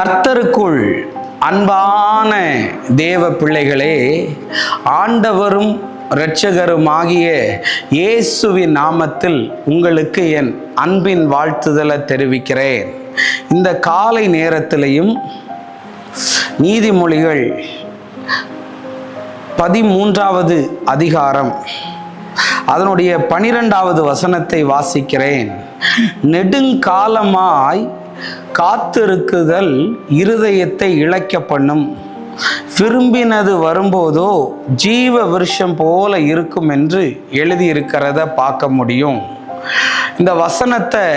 கர்த்தருக்குள் அன்பான தேவ பிள்ளைகளே, ஆண்டவரும் இரட்சகருமாகிய இயேசுவின் நாமத்தில் உங்களுக்கு என் அன்பின் வாழ்த்துதலை தெரிவிக்கிறேன். இந்த காலை நேரத்திலையும் நீதிமொழிகள் 13வது அதிகாரம் அதனுடைய 12வது வசனத்தை வாசிக்கிறேன். நெடுங்காலமாய் காத்திருக்குதல் இருதயத்தை இளைக்க பண்ணும், விரும்பினது வரும்போதோ ஜீவ விருஷம் போல இருக்கும் என்று எழுதியிருக்கிறத பார்க்க முடியும். இந்த வசனத்தை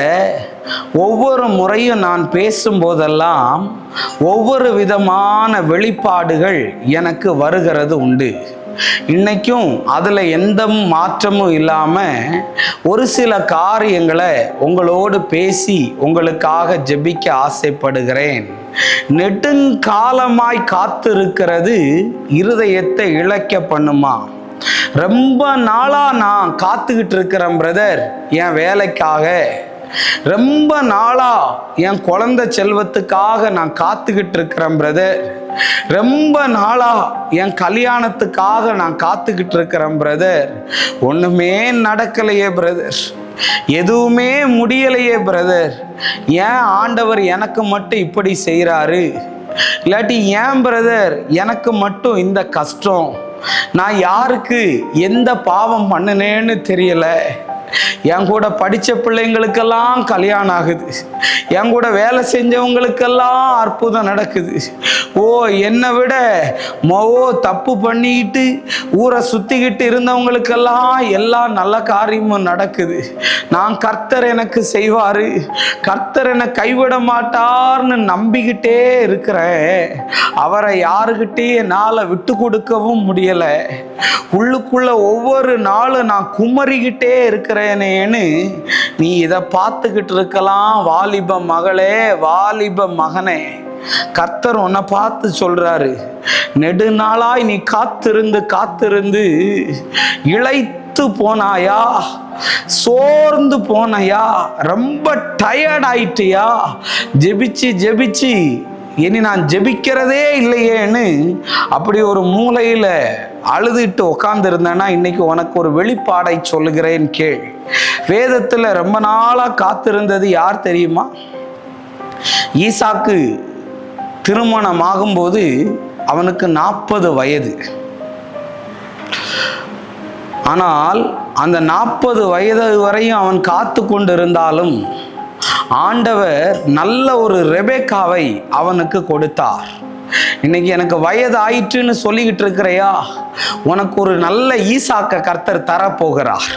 ஒவ்வொரு முறையும் நான் பேசும்போதெல்லாம் ஒவ்வொரு விதமான வெளிப்பாடுகள் எனக்கு வருகிறது உண்டு. இன்னைக்கும் அதில் எந்த மாற்றமும் இல்லாமல் ஒரு சில காரியங்களை உங்களோடு பேசி உங்களுக்காக ஜெபிக்க ஆசைப்படுகிறேன். நெடுங்காலமாய் காத்திருக்கிறது இருதயத்தை இளைக்க பண்ணுமா? ரொம்ப நாளாக நான் காத்துக்கிட்டு இருக்கிறேன் பிரதர், என் வேலைக்காக. ரொம்ப நாளாக என் குழந்தை செல்வத்துக்காக நான் காத்துக்கிட்டு இருக்கிறேன் பிரதர். ரொம்ப நாளாக என் கல்யாணத்துக்காக நான் காத்துக்கிட்டு இருக்கிறேன் பிரதர். ஒன்றுமே நடக்கலையே பிரதர், எதுவுமே முடியலையே பிரதர். ஏன் ஆண்டவர் எனக்கு மட்டும் இப்படி செய்கிறாரு? இல்லாட்டி ஏன் பிரதர் எனக்கு மட்டும் இந்த கஷ்டம்? நான் யாருக்கு எந்த பாவம் பண்ணினேன்னு தெரியல. என் கூட படித்த பிள்ளைங்களுக்கெல்லாம் கல்யாணம் ஆகுது, என் கூட வேலை செஞ்சவங்களுக்கெல்லாம் அற்புதம் நடக்குது. என்னை விட தப்பு பண்ணிக்கிட்டு ஊரை சுற்றிக்கிட்டு இருந்தவங்களுக்கெல்லாம் எல்லா நல்ல காரியமும் நடக்குது. நான் கர்த்தர் எனக்கு செய்வார், கர்த்தர் என்னை கைவிட மாட்டார்னு நம்பிக்கிட்டே இருக்கிறேன். அவரை யாருக்கிட்டே என்னால் விட்டு கொடுக்கவும் முடியலை. உள்ளுக்குள்ள ஒவ்வொரு நாளும் நான் குமரிக்கிட்டே இருக்கிறேனேன்னு நீ இதை பார்த்துக்கிட்டு இருக்கலாம். வாலிப மகளே, வாலிப மகனே, கர்த்தர் உன்னை பார்த்து சொல்றாரு, நெடுநாளாய் நீ காத்திருந்து காத்திருந்து இளைத்து போனாயா? சோர்ந்து போனாயா? ரொம்ப டயர்ட் ஆயிட்டியா? ஜெபிச்சு ஜெபிச்சு இனி நான் ஜெபிக்கிறதே இல்லையேன்னு அப்படி ஒரு மூலையில் அழுதுட்டு உட்கார்ந்து இருந்தேன்னா இன்னைக்கு உனக்கு ஒரு வெளிப்பாடை சொல்லுகிறேன் கேள். வேதத்தில் ரொம்ப நாளாக காத்திருந்தது யார் தெரியுமா? ஈசாக்கு திருமணம் ஆகும்போது அவனுக்கு 40 வயது. ஆனால் அந்த 40 வயது வரையும் அவன் காத்து கொண்டு இருந்தாலும் ஆண்டவர் நல்ல ஒரு ரெபேக்காவை அவனுக்கு கொடுத்தார். இன்னைக்கு எனக்கு வயது ஆயிற்றுன்னு சொல்லிக்கிட்டு இருக்கிறையா? உனக்கு ஒரு நல்ல ஈசாக்க கர்த்தர் தரப்போகிறார்.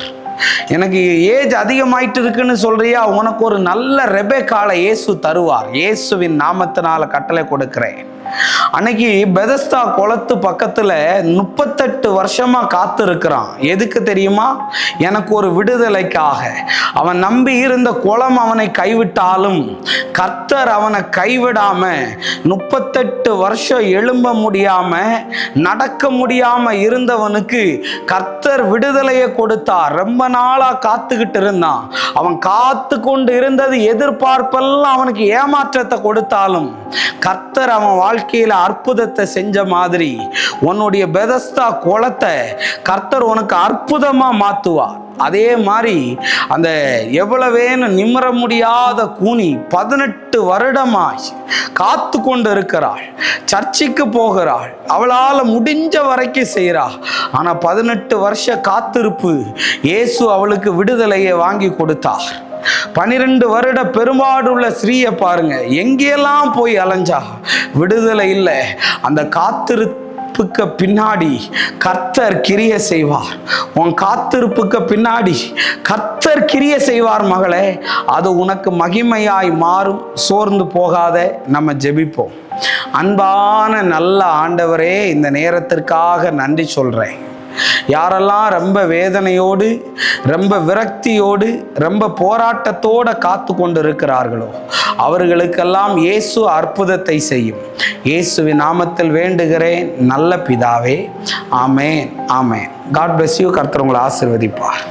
எனக்கு ஏஜ் அதிகமாயிட்டு இருக்குன்னு சொல்றியா? உனக்கு ஒரு நல்ல ரெபேக்காலை இயேசு தருவார். இயேசுவின் நாமத்தினால கட்டளை கொடுக்கிறேன். அன்னைக்கு பெதஸ்தா குளத்து பக்கத்துல 38 வருஷமா காத்து இருக்கிறான். எதுக்கு தெரியுமா? எனக்கு ஒரு விடுதலைக்காக. அவன் நம்பி இருந்த குளம் அவனை கைவிட்டாலும் கர்த்தர் அவனை கைவிடாம 38 வருஷம் எழும்ப முடியாம நடக்க முடியாம இருந்தவனுக்கு கர்த்தர் விடுதலையை கொடுத்தார். ரொம்ப நாளா காத்துக்கிட்டு இருந்தான். அவன் காத்து கொண்டு இருந்தது எதிர்பார்ப்பெல்லாம் அவனுக்கு ஏமாற்றத்தை கொடுத்தாலும் கர்த்தர் அவன் வாழ்க்கையில அற்புதத்தை செஞ்ச மாதிரி உன்னுடைய பெதஸ்தா குளத்தை கர்த்தர் உனக்கு அற்புதமா மாத்துவார். அதே மாதிரி அந்த எவ்வளவேன்னு நிமிர முடியாத கூனி 18 வருடமாய் காத்து கொண்டு இருக்கிறாள். சர்ச்சுக்கு போகிறாள், அவளால் முடிஞ்ச வரைக்கும் செய்கிறாள். ஆனால் 18 வருஷ காத்திருப்பு இயேசு அவளுக்கு விடுதலையை வாங்கி கொடுத்தார். 12 வருட பெரும்பாடுள்ள ஸ்ரீயை பாருங்க, எங்கெல்லாம் போய் அலைஞ்சா விடுதலை இல்லை. அந்த காத்திருப்புக்கு பின்னாடி கர்த்தர் கிரியை செய்வார். உன் காத்திருப்புக்கு பின்னாடி கர்த்தர் கிரியை செய்வார் மகளே. அது உனக்கு மகிமையாய் மாறும். சோர்ந்து போகாத. நம்ம ஜெபிப்போம். அன்பான நல்ல ஆண்டவரே, இந்த நேரத்திற்காக நன்றி சொல்றேன். யாரெல்லாம் ரொம்ப வேதனையோடு, ரொம்ப விரக்தியோடு, ரொம்ப போராட்டத்தோடு காத்து கொண்டு இருக்கிறார்களோ அவர்களுக்கெல்லாம் இயேசு அற்புதத்தை செய்யும். இயேசுவின் நாமத்தில் வேண்டுகிறேன் நல்ல பிதாவே. ஆமேன், ஆமேன். God bless you. கர்த்தர் உங்களை ஆசீர்வதிப்பார்.